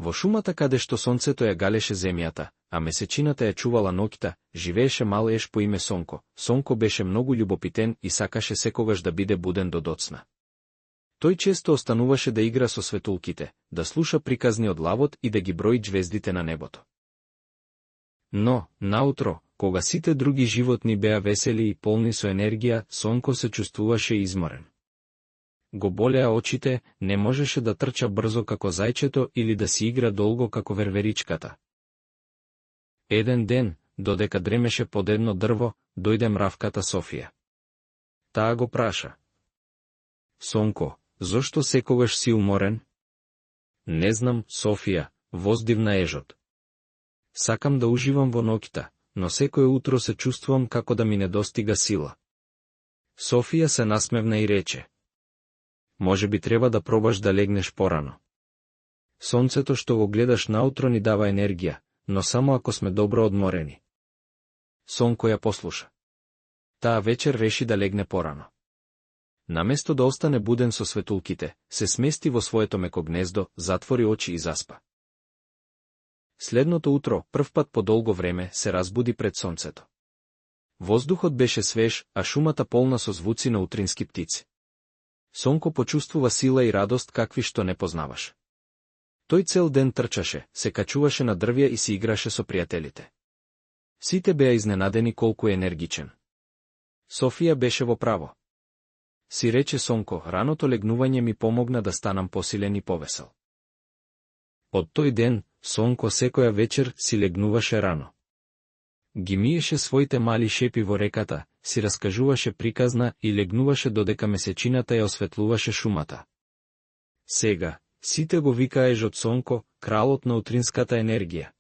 Во шумата каде што сонцето ја галеше земјата, а месечината ја чувала ноќта, живееше мал еж по име Сонко. Сонко беше многу љубопитен и сакаше секогаш да биде буден до доцна. Тој често остануваше да игра со светулките, да слуша приказни од лавот и да ги брои џвездите на небото. Но, наутро, кога сите други животни беа весели и полни со енергија, Сонко се чувствуваше изморен. Го болеа очите, не можеше да трча брзо како зајчето или да си игра долго како верверичката. Еден ден, додека дремеше под едно дрво, дојде мравката Софија. Таа го праша: Сонко, зошто секогаш си уморен? Не знам, Софија, воздивна ежот. Сакам да уживам во ноќта, но секое утро се чувствувам како да ми недостига сила. Софија се насмевна и рече: може би треба да пробаш да легнеш порано. Сонцето што го гледаш наутро ни дава енергија, но само ако сме добро одморени. Сонко ја послуша. Таа вечер реши да легне порано. Наместо да остане буден со светулките, се смести во своето меко гнездо, затвори очи и заспа. Следното утро, првпат по долго време, се разбуди пред сонцето. Воздухот беше свеж, а шумата полна со звуци на утрински птици. Сонко почувствува сила и радост какви што не познаваш. Тој цел ден трчаше, се качуваше на дрвја и си играше со пријателите. Сите беа изненадени колку е енергичен. Софија беше во право. Си рече Сонко, раното легнување ми помогна да станам посилен и повесел. Од тој ден, Сонко секоја вечер си легнуваше рано. Ги миеше своите мали шепи во реката, си раскажуваше приказна и легнуваше додека месечината ја осветлуваше шумата. Сега, сите го викаа ежот Сонко, кралот на утринската енергија.